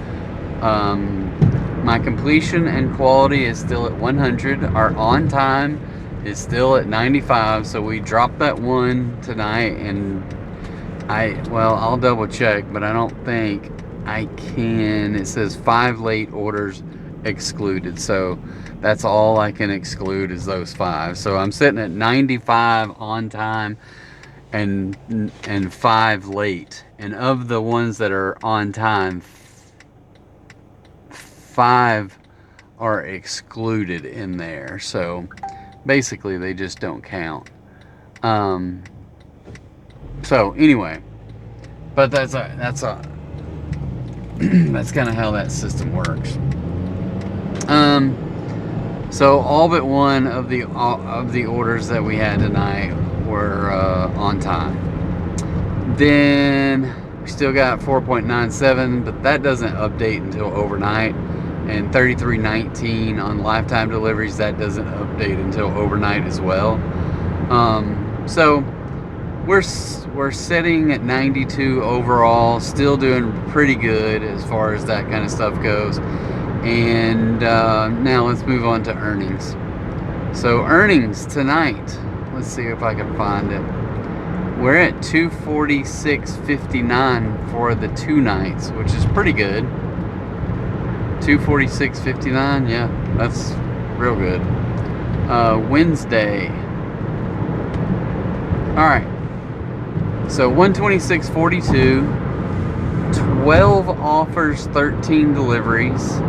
My completion and quality is still at 100. Our on time is still at 95. So we dropped that one tonight, and I'll double check, but I don't think I can. It says 5 late orders excluded, so that's all I can exclude is those 5. So I'm sitting at 95 on time, and 5 late. And of the ones that are on time, 5 are excluded in there. So basically they just don't count. So anyway, but that's that's kind of how that system works. So all but one of the orders that we had tonight were on time. Then we still got 4.97, but that doesn't update until overnight. And 33.19 on lifetime deliveries, that doesn't update until overnight as well. So we're sitting at 92 overall, still doing pretty good as far as that kind of stuff goes. And now let's move on to earnings. So earnings tonight, let's see if I can find it. We're at 246.59 for the 2 nights, which is pretty good. 246.59, yeah, that's real good. Wednesday. All right. So 126.42, 12 offers, 13 deliveries.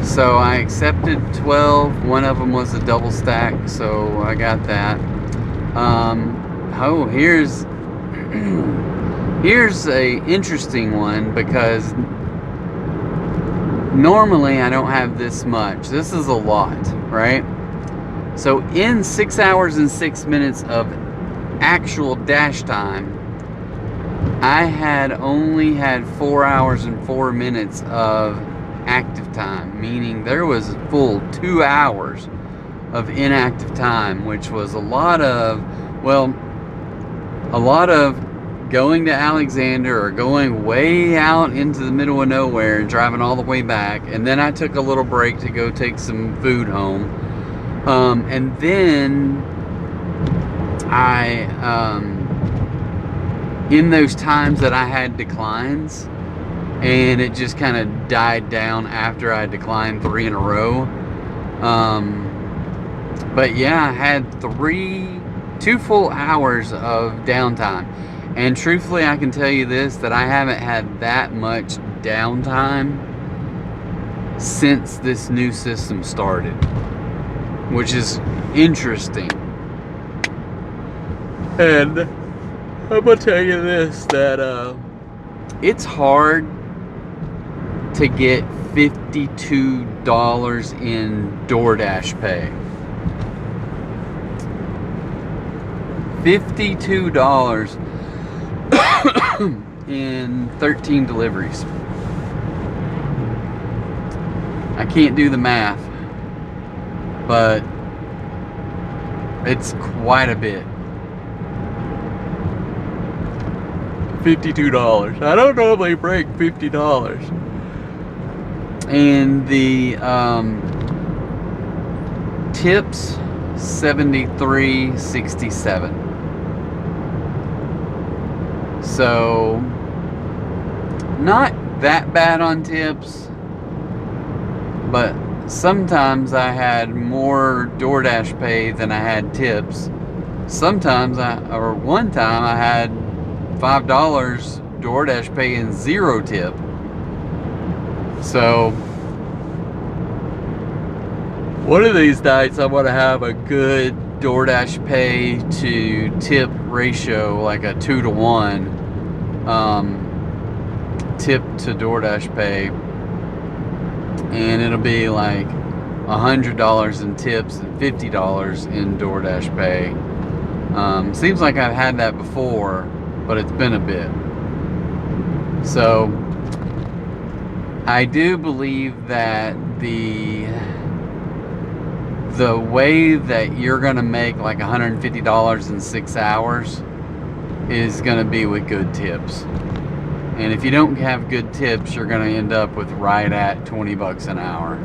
So I accepted 12. One of them was a double stack, so I got that. Here's a interesting one, because normally I don't have this much. This is a lot, right? So in 6 hours and 6 minutes of actual dash time, I had only had 4 hours and 4 minutes of active time, meaning there was a full 2 hours of inactive time, which was a lot of going to Alexander or going way out into the middle of nowhere and driving all the way back. And then I took a little break to go take some food home. And then in those times that I had declines, and it just kind of died down after I declined 3 in a row. But yeah, I had 2 full hours of downtime. And truthfully, I can tell you this, that I haven't had that much downtime since this new system started, which is interesting. And I'm gonna tell you this, that it's hard to get $52 in DoorDash pay. $52 in 13 deliveries. I can't do the math, but it's quite a bit. $52. I don't normally break $50. And the tips, $73.67. So not that bad on tips, but sometimes I had more DoorDash pay than I had tips. Sometimes one time I had $5 DoorDash pay and 0 tip. So one of these nights I'm gonna have a good DoorDash pay to tip ratio, like a 2-to-1 tip to DoorDash pay, and it'll be like $100 in tips and $50 in DoorDash pay. Seems like I've had that before, but it's been a bit. So I do believe that the way that you're gonna make like $150 in 6 hours is gonna be with good tips. And if you don't have good tips, you're gonna end up with right at 20 bucks an hour.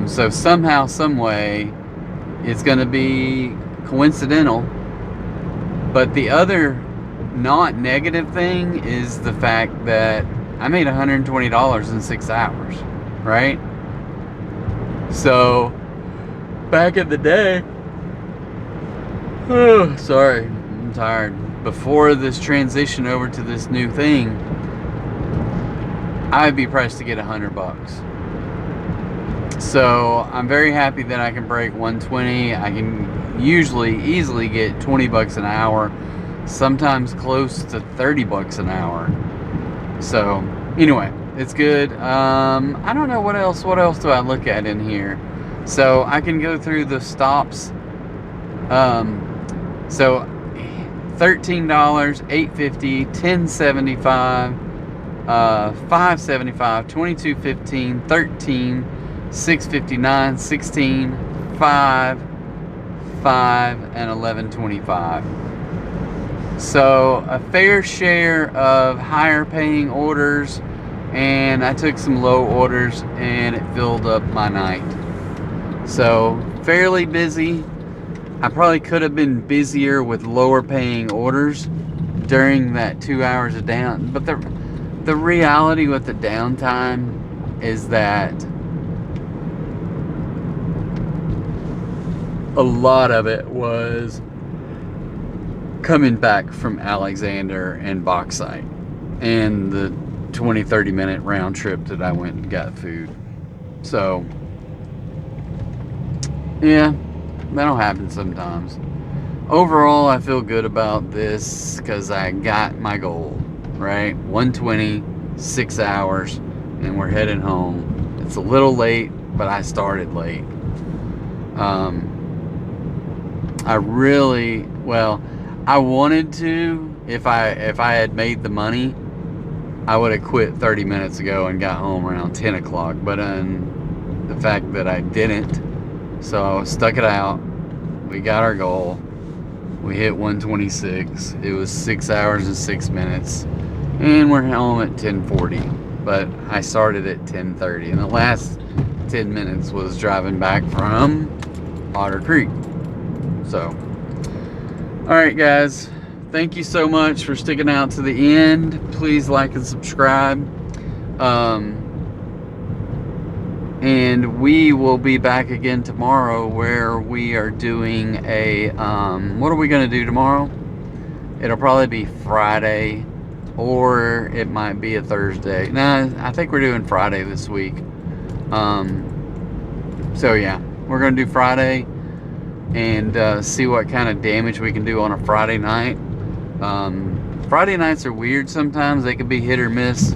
So somehow, some way, it's gonna be coincidental. But the other not negative thing is the fact that I made $120 in 6 hours, right? So back in the day, I'm tired. Before this transition over to this new thing, I'd be pressed to get $100. So I'm very happy that I can break 120. I can usually easily get $20 an hour, sometimes close to $30 an hour. So anyway, it's good. I don't know what else do I look at in here. So I can go through the stops. So $13, $8.50, $10.75, $5.75, $22.15, $13, $6.59, $16, $5, and $11.25. So a fair share of higher paying orders, and I took some low orders and it filled up my night. So fairly busy. I probably could have been busier with lower paying orders during that 2 hours of down. But the reality with the downtime is that a lot of it was coming back from Alexander and Bauxite and the 20-30 minute round trip that I went and got food. So yeah, that'll happen sometimes. Overall, I feel good about this because I got my goal, right? 120, 6 hours, and we're heading home. It's a little late, but I started late. I wanted to, if I had made the money, I would have quit 30 minutes ago and got home around 10 o'clock. But the fact that I didn't, so I stuck it out. We got our goal. We hit 126. It was 6 hours and 6 minutes. And we're home at 10:40. But I started at 10:30. And the last 10 minutes was driving back from Otter Creek. So, alright guys. Thank you so much for sticking out to the end. Please like and subscribe. And we will be back again tomorrow where we are doing a, what are we going to do tomorrow? It'll probably be Friday, or it might be a Thursday. No, I think we're doing Friday this week. So yeah, we're going to do Friday and see what kind of damage we can do on a Friday night. Friday nights are weird sometimes. They can be hit or miss.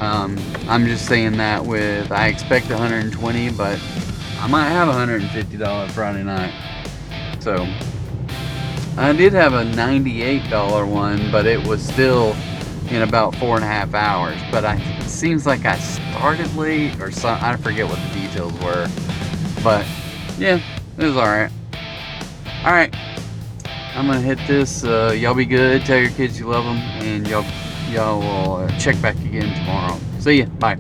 I'm just saying that with, I expect 120, but I might have a $150 Friday night. So I did have a $98 one, but it was still in about 4.5 hours. But it seems like I started late or something. I forget what the details were. But yeah, it was alright. Alright, I'm gonna hit this. Y'all be good. Tell your kids you love them, and y'all will check back again tomorrow. See ya. Bye.